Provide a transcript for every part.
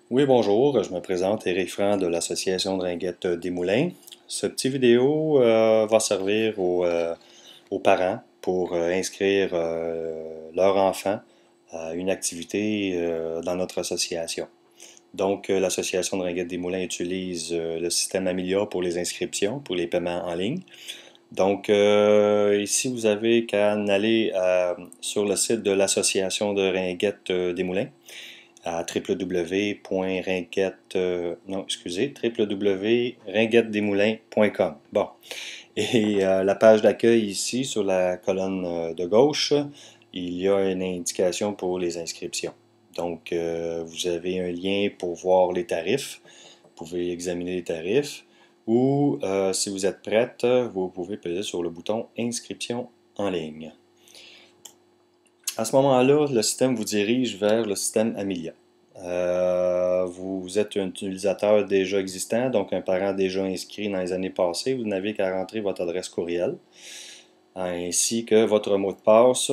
Oui, bonjour, je me présente Éric Franc de l'Association de Ringuette des Moulins. Ce petit vidéo va servir aux parents pour inscrire leur enfant à une activité dans notre association. Donc, l'Association de Ringuette des Moulins utilise le système Amelia pour les inscriptions, pour les paiements en ligne. Donc, ici, vous avez qu'à aller sur le site de l'Association de Ringuette des Moulins à www.ringuettedesmoulins.com. Bon, et la page d'accueil ici, sur la colonne de gauche, il y a une indication pour les inscriptions. Donc, vous avez un lien pour voir les tarifs. Vous pouvez examiner les tarifs. Ou, si vous êtes prête, vous pouvez peser sur le bouton Inscription en ligne. À ce moment-là, le système vous dirige vers le système Amelia. Vous êtes un utilisateur déjà existant, donc un parent déjà inscrit dans les années passées. Vous n'avez qu'à rentrer votre adresse courriel, ainsi que votre mot de passe.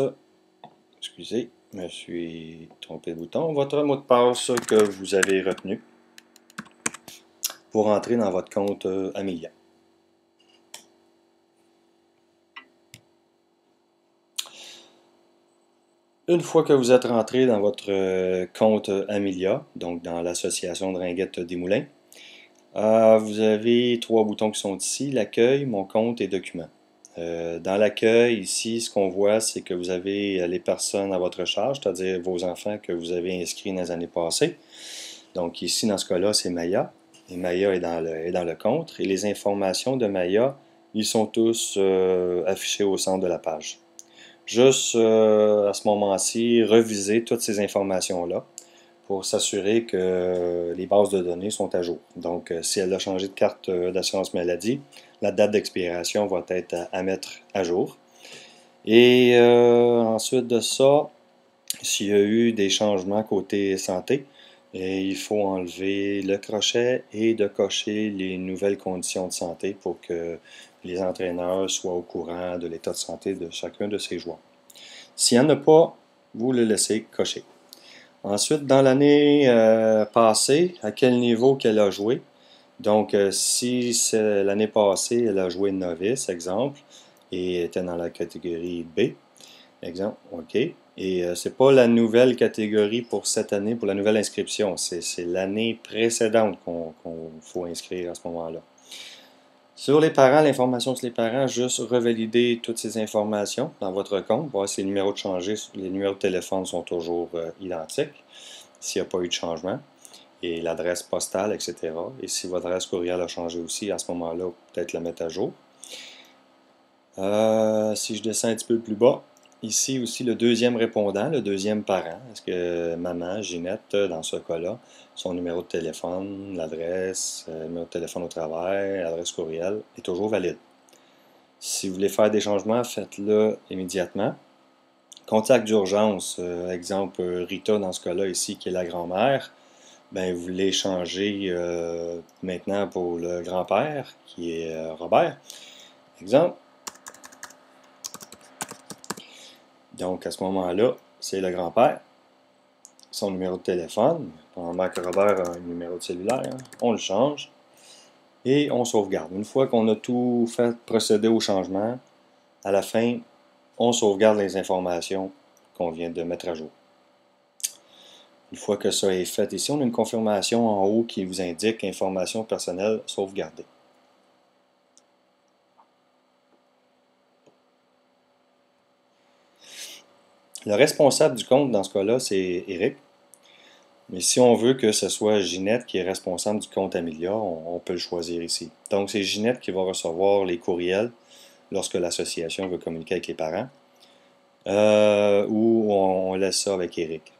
Excusez, je me suis trompé de bouton. Votre mot de passe que vous avez retenu pour entrer dans votre compte Amelia. Une fois que vous êtes rentré dans votre compte Amelia, donc dans l'association de Ringuette des Moulins, vous avez trois boutons qui sont ici, l'accueil, mon compte et documents. Dans l'accueil, ici, ce qu'on voit, c'est que vous avez les personnes à votre charge, c'est-à-dire vos enfants que vous avez inscrits dans les années passées. Donc ici, dans ce cas-là, c'est Maya. Et Maya est dans le compte. Et les informations de Maya, ils sont tous affichés au centre de la page. Juste à ce moment-ci, reviser toutes ces informations-là pour s'assurer que les bases de données sont à jour. Donc, si elle a changé de carte d'assurance maladie, la date d'expiration va être à mettre à jour. Et ensuite de ça, s'il y a eu des changements côté santé, il faut enlever le crochet et de cocher les nouvelles conditions de santé pour que les entraîneurs soient au courant de l'état de santé de chacun de ses joueurs. S'il n'y en a pas, vous le laissez cocher. Ensuite, dans l'année passée, à quel niveau qu'elle a joué. Donc, si l'année passée, elle a joué novice, exemple, et était dans la catégorie B, exemple, OK. Et c'est pas la nouvelle catégorie pour cette année, pour la nouvelle inscription. C'est l'année précédente qu'on faut inscrire à ce moment-là. Sur les parents, l'information sur les parents, juste revalider toutes ces informations dans votre compte, voir si les numéros de changer, les numéros de téléphone sont toujours identiques, s'il n'y a pas eu de changement, et l'adresse postale, etc. Et si votre adresse courriel a changé aussi, à ce moment-là, peut-être la mettre à jour. Si je descends un petit peu plus bas, ici aussi le deuxième répondant, le deuxième parent. Est-ce que maman, Ginette, dans ce cas-là, son numéro de téléphone, l'adresse, le numéro de téléphone au travail, l'adresse courriel est toujours valide. Si vous voulez faire des changements, faites-le immédiatement. Contact d'urgence, exemple Rita dans ce cas-là ici, qui est la grand-mère, ben, vous voulez changer maintenant pour le grand-père, qui est Robert, exemple. Donc, à ce moment-là, c'est le grand-père, son numéro de téléphone. Pendant que Robert a un numéro de cellulaire, on le change et on sauvegarde. Une fois qu'on a tout fait procéder au changement, à la fin, on sauvegarde les informations qu'on vient de mettre à jour. Une fois que ça est fait, ici, on a une confirmation en haut qui vous indique information personnelle sauvegardée. Le responsable du compte, dans ce cas-là, c'est Eric. Mais si on veut que ce soit Ginette qui est responsable du compte Amelia, on peut le choisir ici. Donc, c'est Ginette qui va recevoir les courriels lorsque l'association veut communiquer avec les parents, ou on laisse ça avec Eric.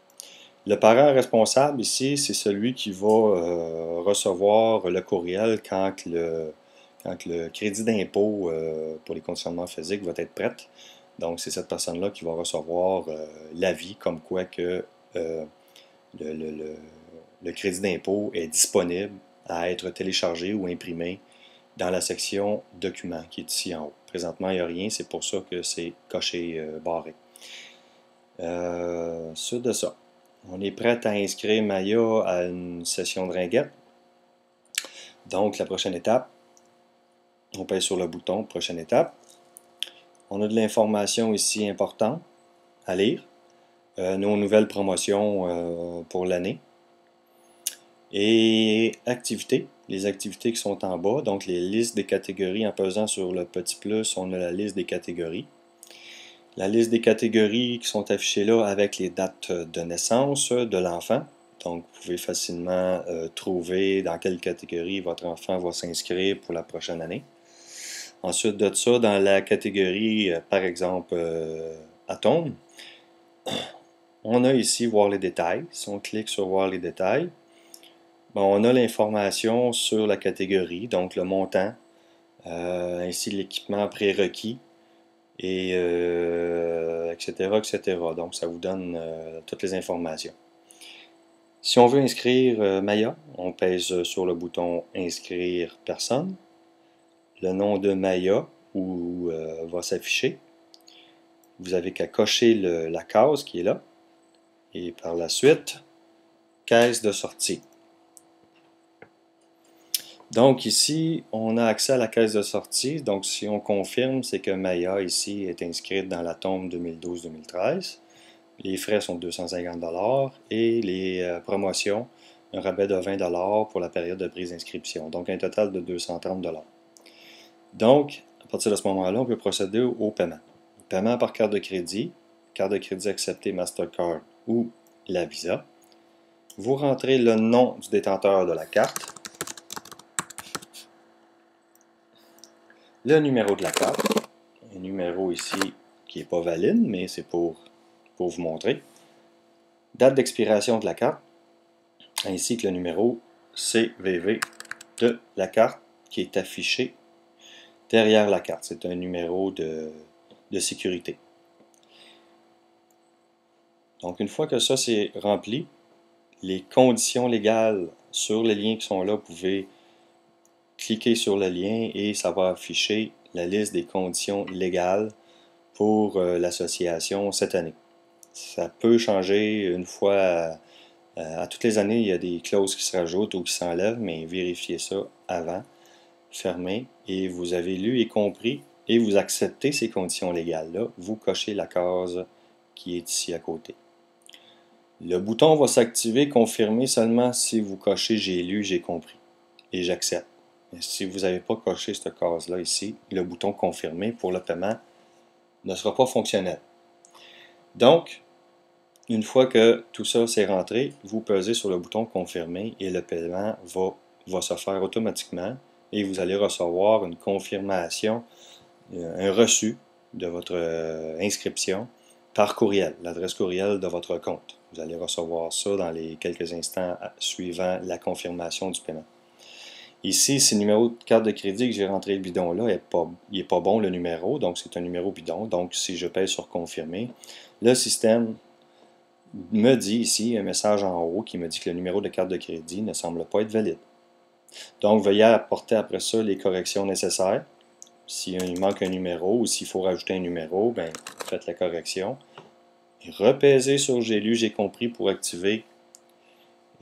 Le parent responsable ici, c'est celui qui va recevoir le courriel quand le crédit d'impôt pour les conditionnements physiques va être prêt. Donc, c'est cette personne-là qui va recevoir l'avis comme quoi que le crédit d'impôt est disponible à être téléchargé ou imprimé dans la section Documents qui est ici en haut. Présentement, il n'y a rien, c'est pour ça que c'est coché barré. Suite de ça, On est prêt à inscrire Maya à une session de ringuette. Donc, la prochaine étape, on pèse sur le bouton, prochaine étape. On a de l'information ici importante à lire. Nos nouvelles promotions pour l'année. Et activités, les activités qui sont en bas, donc les listes des catégories. En pesant sur le petit plus, on a la liste des catégories. La liste des catégories qui sont affichées là avec les dates de naissance de l'enfant. Donc, vous pouvez facilement trouver dans quelle catégorie votre enfant va s'inscrire pour la prochaine année. Ensuite de ça, dans la catégorie, par exemple, atomes, on a ici voir les détails. Si on clique sur voir les détails, on a l'information sur la catégorie, donc le montant, ainsi l'équipement prérequis, et etc., etc. Donc, ça vous donne toutes les informations. Si on veut inscrire Maya, on pèse sur le bouton « Inscrire personne ». Le nom de Maya va s'afficher. Vous avez qu'à cocher la case qui est là. Et par la suite, caisse de sortie. Donc ici, on a accès à la caisse de sortie. Donc si on confirme, c'est que Maya ici est inscrite dans la tombe 2012-2013. Les frais sont de 250 $ et les promotions, un rabais de 20 $ pour la période de prise d'inscription. Donc un total de 230 $. Donc, à partir de ce moment-là, on peut procéder au paiement. Paiement par carte de crédit acceptée Mastercard ou la Visa. Vous rentrez le nom du détenteur de la carte, le numéro de la carte, un numéro ici qui n'est pas valide, mais c'est pour vous montrer, date d'expiration de la carte, ainsi que le numéro CVV de la carte qui est affiché derrière la carte. C'est un numéro de sécurité. Donc une fois que ça c'est rempli, les conditions légales sur les liens qui sont là, vous pouvez cliquer sur le lien et ça va afficher la liste des conditions légales pour l'association cette année. Ça peut changer une fois à toutes les années, il y a des clauses qui se rajoutent ou qui s'enlèvent, mais vérifiez ça avant, fermez, et vous avez lu et compris, et vous acceptez ces conditions légales-là, vous cochez la case qui est ici à côté. Le bouton va s'activer, confirmer seulement si vous cochez « J'ai lu, j'ai compris » et « J'accepte ». Si vous n'avez pas coché cette case-là ici, le bouton « Confirmer » pour le paiement ne sera pas fonctionnel. Donc, une fois que tout ça s'est rentré, vous pesez sur le bouton « Confirmer » et le paiement va se faire automatiquement et vous allez recevoir une confirmation, un reçu de votre inscription par courriel, l'adresse courriel de votre compte. Vous allez recevoir ça dans les quelques instants suivant la confirmation du paiement. Ici, c'est le numéro de carte de crédit que j'ai rentré le bidon là, il n'est pas bon le numéro, donc c'est un numéro bidon. Donc si je pèse sur confirmer, le système me dit ici un message en haut qui me dit que le numéro de carte de crédit ne semble pas être valide. Donc veuillez apporter après ça les corrections nécessaires. S'il manque un numéro ou s'il faut rajouter un numéro, ben, faites la correction. Et repesez sur « J'ai lu, j'ai compris » pour activer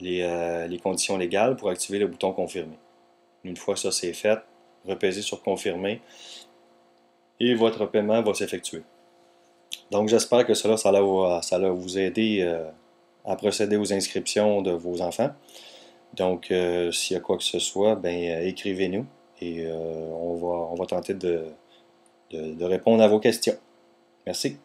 les conditions légales, pour activer le bouton « Confirmer ». Une fois ça c'est fait, repesez sur « Confirmer » et votre paiement va s'effectuer. Donc j'espère que ça va vous aider à procéder aux inscriptions de vos enfants. Donc s'il y a quoi que ce soit, ben, écrivez-nous et on va tenter de répondre à vos questions. Merci.